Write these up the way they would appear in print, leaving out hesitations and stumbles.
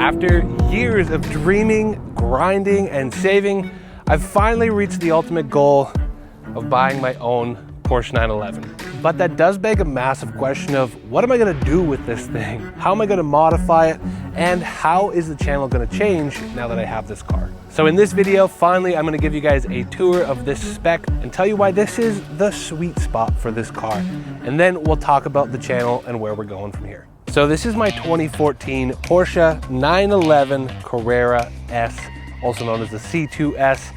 After years of dreaming, grinding, and saving, I've finally reached the ultimate goal of buying my own Porsche 911. But that does beg a massive question of what am I gonna do with this thing? How am I gonna modify it? And how is the channel gonna change now that I have this car? So in this video, finally, I'm gonna give you guys a tour of this spec and tell you why this is the sweet spot for this car. And then we'll talk about the channel and where we're going from here. So this is my 2014 Porsche 911 Carrera S, also known as the C2S.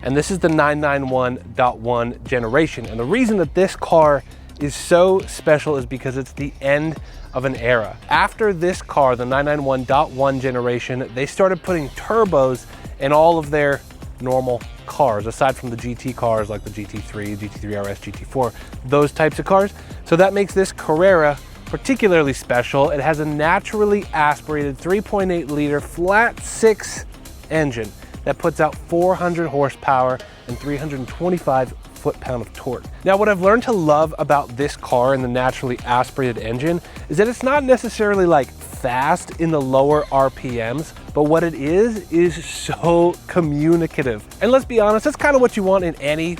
And this is the 991.1 generation. And the reason that this car is so special is because it's the end of an era. After this car, the 991.1 generation, they started putting turbos in all of their normal cars, aside from the GT cars like the GT3, GT3 RS, GT4, those types of cars. So that makes this Carrera particularly special. It has a naturally aspirated 3.8 liter flat six engine that puts out 400 horsepower and 325 foot-pound of torque. Now, what I've learned to love about this car and the naturally aspirated engine is that it's not necessarily like fast in the lower RPMs, but what it is so communicative. And let's be honest, that's kind of what you want in any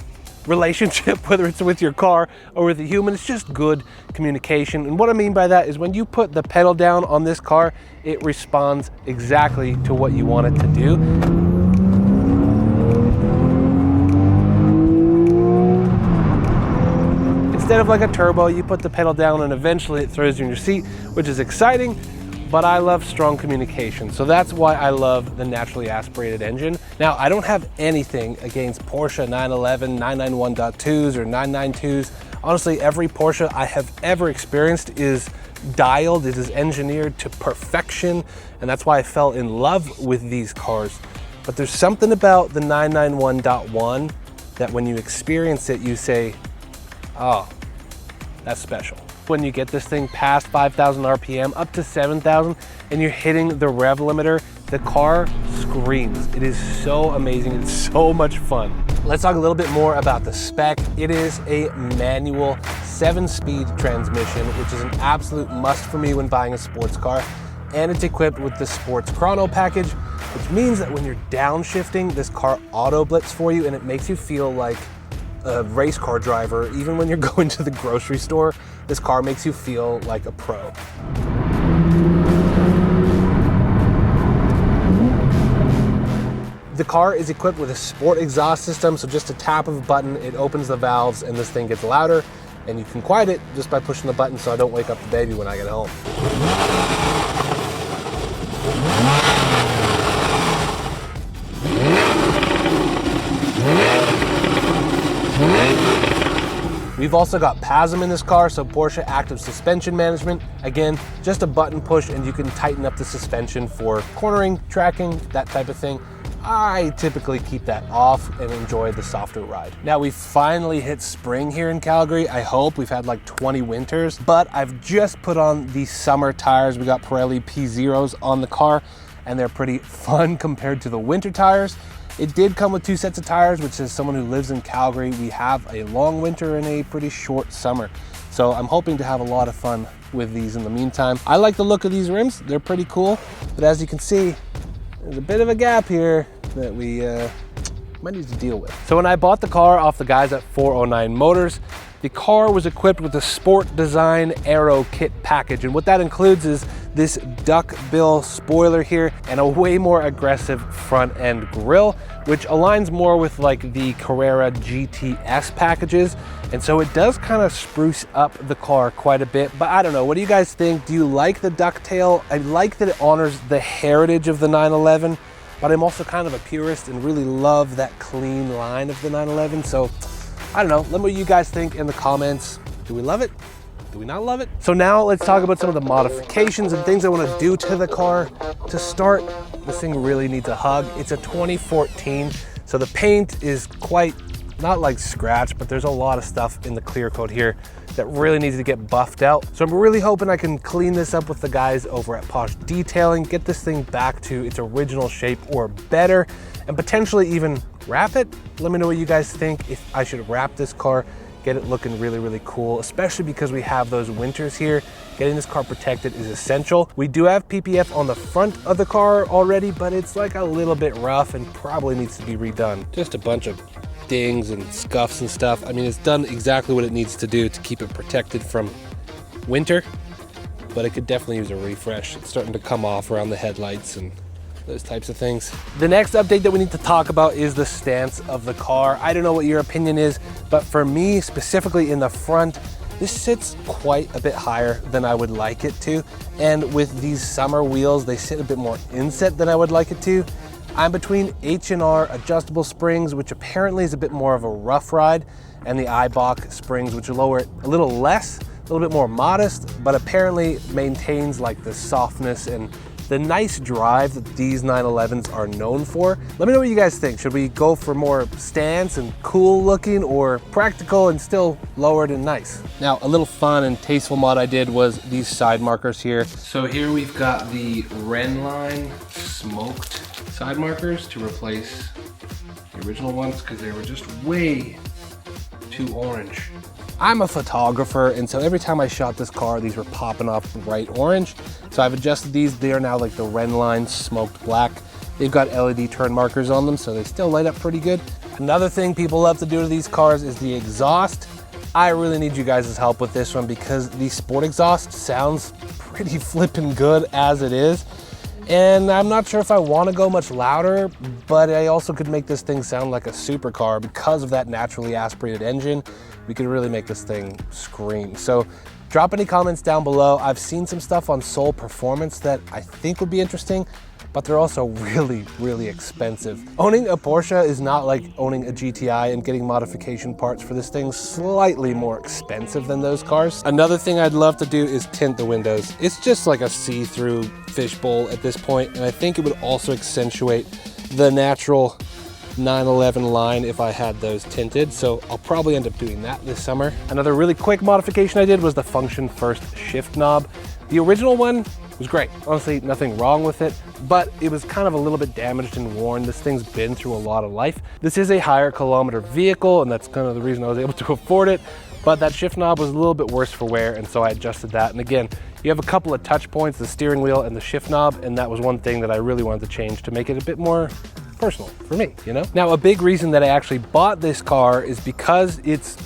relationship, whether it's with your car or with a human. It's just good communication. And what I mean by that is when you put the pedal down on this car, it responds exactly to what you want it to do. Instead of like a turbo, you put the pedal down and eventually it throws you in your seat, which is exciting, but I love strong communication. So that's why I love the naturally aspirated engine. Now, I don't have anything against Porsche 911, 991.2s or 992s. Honestly, every Porsche I have ever experienced is dialed, it is engineered to perfection, and that's why I fell in love with these cars. But there's something about the 991.1 that when you experience it, you say, oh, that's special. When you get this thing past 5,000 RPM, up to 7,000, and you're hitting the rev limiter, the car screams. It is so amazing, it's so much fun. Let's talk a little bit more about the spec. It is a manual 7-speed transmission, which is an absolute must for me when buying a sports car. And it's equipped with the sports Chrono package, which means that when you're downshifting, this car auto blitz for you and it makes you feel like a race car driver. Even when you're going to the grocery store, this car makes you feel like a pro. The car is equipped with a sport exhaust system, so just a tap of a button, it opens the valves and this thing gets louder, and you can quiet it just by pushing the button so I don't wake up the baby when I get home. We've also got PASM in this car, so Porsche Active Suspension Management. Again, just a button push and you can tighten up the suspension for cornering, tracking, that type of thing. I typically keep that off and enjoy the softer ride. Now we've finally hit spring here in Calgary. I hope. We've had like 20 winters, but I've just put on the summer tires. We got Pirelli P0s on the car and they're pretty fun compared to the winter tires. It did come with 2 sets of tires, which as someone who lives in Calgary, we have a long winter and a pretty short summer. So I'm hoping to have a lot of fun with these in the meantime. I like the look of these rims. They're pretty cool, but as you can see, there's a bit of a gap here that we might need to deal with. So when I bought the car off the guys at 409 Motors, the car was equipped with a Sport Design Aero kit package. And what that includes is this duckbill spoiler here and a way more aggressive front end grille, which aligns more with like the Carrera GTS packages. And so it does kind of spruce up the car quite a bit, but I don't know, what do you guys think? Do you like the ducktail? I like that it honors the heritage of the 911, but I'm also kind of a purist and really love that clean line of the 911. So I don't know, let me know what you guys think in the comments. Do we love it? Do we not love it? So now let's talk about some of the modifications and things I want to do to the car. To start, this thing really needs a hug. It's a 2014, so the paint is quite, not like scratch, but there's a lot of stuff in the clear coat here that really needs to get buffed out. So I'm really hoping I can clean this up with the guys over at Posh Detailing, get this thing back to its original shape or better, and potentially even wrap it. Let me know what you guys think, if I should wrap this car get it looking really, really cool, especially because we have those winters here. Getting this car protected is essential. We do have PPF on the front of the car already, but it's like a little bit rough and probably needs to be redone. Just a bunch of dings and scuffs and stuff. I mean, it's done exactly what it needs to do to keep it protected from winter, but it could definitely use a refresh. It's starting to come off around the headlights and those types of things. The next update that we need to talk about is the stance of the car. I don't know what your opinion is, but for me, specifically in the front, this sits quite a bit higher than I would like it to. And with these summer wheels, they sit a bit more inset than I would like it to. I'm between H&R adjustable springs, which apparently is a bit more of a rough ride, and the EIBACH springs, which will lower it a little less, a little bit more modest, but apparently maintains like the softness and the nice drive that these 911s are known for. Let me know what you guys think. Should we go for more stance and cool looking, or practical and still lowered and nice? Now, a little fun and tasteful mod I did was these side markers here. So here we've got the Renline smoked side markers to replace the original ones because they were just way too orange. I'm a photographer, and so every time I shot this car, these were popping off bright orange. So I've adjusted these. They are now like the Renline smoked black. They've got LED turn markers on them, so they still light up pretty good. Another thing people love to do to these cars is the exhaust. I really need you guys' help with this one because the sport exhaust sounds pretty flippin' good as it is. And I'm not sure if I want to go much louder, but I also could make this thing sound like a supercar because of that naturally aspirated engine. We could really make this thing scream. So drop any comments down below. I've seen some stuff on Soul Performance that I think would be interesting, but they're also really, really expensive. Owning a Porsche is not like owning a GTI, and getting modification parts for this thing slightly more expensive than those cars. Another thing I'd love to do is tint the windows. It's just like a see-through fishbowl at this point, and I think it would also accentuate the natural 911 line if I had those tinted, so I'll probably end up doing that this summer. Another really quick modification I did was the function first shift knob. The original one was great. Honestly, nothing wrong with it, but it was kind of a little bit damaged and worn. This thing's been through a lot of life. This is a higher kilometer vehicle, and that's kind of the reason I was able to afford it, but that shift knob was a little bit worse for wear, and so I adjusted that. And again, you have a couple of touch points, the steering wheel and the shift knob, and that was one thing that I really wanted to change to make it a bit more personal for me, you know? Now, a big reason that I actually bought this car is because it's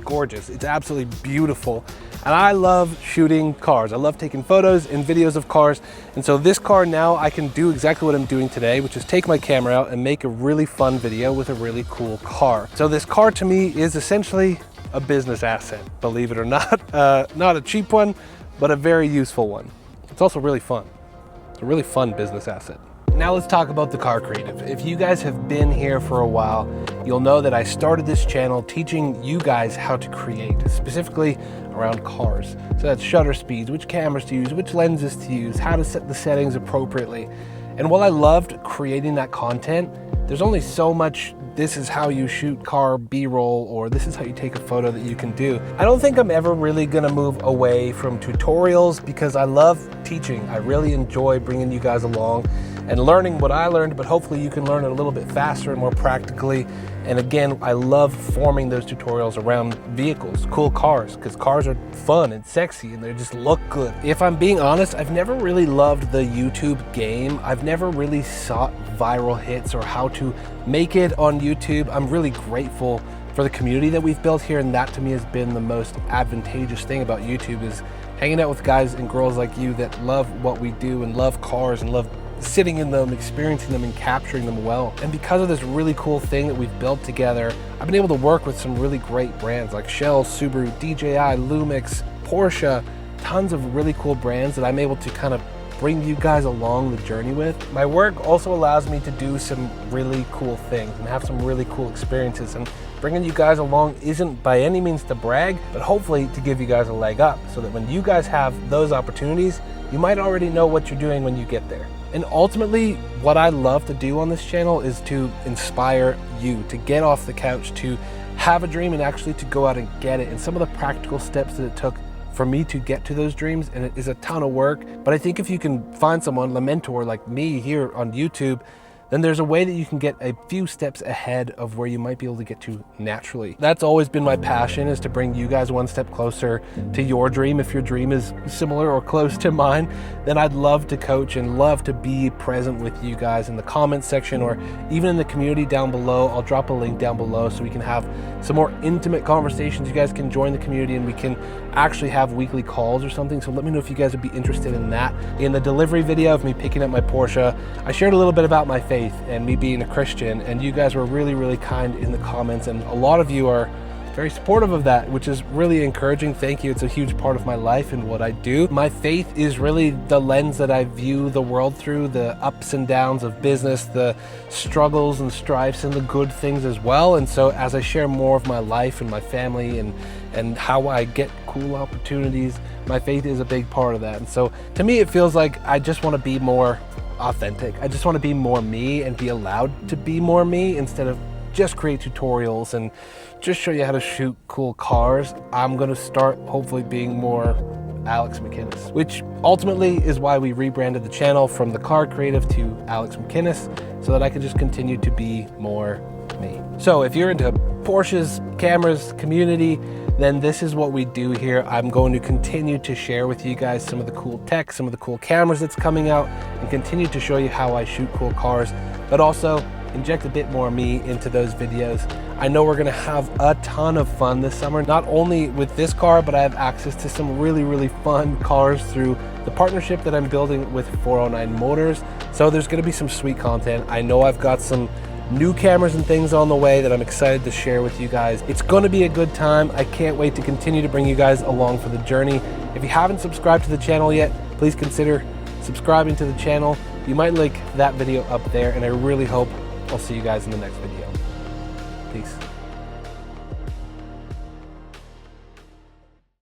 gorgeous. It's absolutely beautiful. And I love shooting cars. I love taking photos and videos of cars. And so this car now, I can do exactly what I'm doing today, which is take my camera out and make a really fun video with a really cool car. So this car to me is essentially a business asset, believe it or not. Not a cheap one, but a very useful one. It's also really fun. It's a really fun business asset. Now let's talk about the car creative. If you guys have been here for a while, you'll know that I started this channel teaching you guys how to create, specifically around cars. So that's shutter speeds, which cameras to use, which lenses to use, how to set the settings appropriately. And while I loved creating that content, there's only so much this is how you shoot car B-roll, or this is how you take a photo that you can do. I don't think I'm ever really gonna move away from tutorials because I love teaching. I really enjoy bringing you guys along and learning what I learned, but hopefully you can learn it a little bit faster and more practically. And again, I love forming those tutorials around vehicles, cool cars, because cars are fun and sexy and they just look good. If I'm being honest, I've never really loved the YouTube game. I've never really sought viral hits or how to make it on YouTube. I'm really grateful for the community that we've built here, and that to me has been the most advantageous thing about YouTube, is hanging out with guys and girls like you that love what we do and love cars and love sitting in them, experiencing them, and capturing them well. And because of this really cool thing that we've built together, I've been able to work with some really great brands like Shell, Subaru, DJI, Lumix, Porsche, tons of really cool brands that I'm able to kind of bring you guys along the journey with. My work also allows me to do some really cool things and have some really cool experiences, and bringing you guys along isn't by any means to brag, but hopefully to give you guys a leg up so that when you guys have those opportunities, you might already know what you're doing when you get there. And ultimately, what I love to do on this channel is to inspire you to get off the couch, to have a dream and actually to go out and get it. And some of the practical steps that it took for me to get to those dreams, and it is a ton of work, but I think if you can find someone, a mentor like me here on YouTube, then there's a way that you can get a few steps ahead of where you might be able to get to naturally. That's always been my passion, is to bring you guys one step closer to your dream. If your dream is similar or close to mine, then I'd love to coach and love to be present with you guys in the comments section or even in the community down below. I'll drop a link down below so we can have some more intimate conversations. You guys can join the community and we can actually have weekly calls or something. So let me know if you guys would be interested in that. In the delivery video of me picking up my Porsche, I shared a little bit about my faith and me being a Christian, and you guys were really, really kind in the comments, and a lot of you are very supportive of that, which is really encouraging. Thank you. It's a huge part of my life and what I do. My faith is really the lens that I view the world through, the ups and downs of business, the struggles and strifes and the good things as well. And so as I share more of my life and my family and how I get cool opportunities, my faith is a big part of that. And so to me, it feels like I just want to be more authentic. I just want to be more me and be allowed to be more me instead of just create tutorials and just show you how to shoot cool cars. I'm gonna start hopefully being more Alex McInnes, which ultimately is why we rebranded the channel from the car creative to Alex McInnes, so that I can just continue to be more me. So if you're into Porsches, cameras, community, then this is what we do here. I'm going to continue to share with you guys some of the cool tech, some of the cool cameras that's coming out, and continue to show you how I shoot cool cars, but also inject a bit more me into those videos. I know we're gonna have a ton of fun this summer, not only with this car, but I have access to some really, really fun cars through the partnership that I'm building with 409 Motors. So there's gonna be some sweet content. I know I've got some new cameras and things on the way that I'm excited to share with you guys. It's gonna be a good time. I can't wait to continue to bring you guys along for the journey. If you haven't subscribed to the channel yet, please consider subscribing to the channel. You might like that video up there, and I really hope I'll see you guys in the next video. Peace.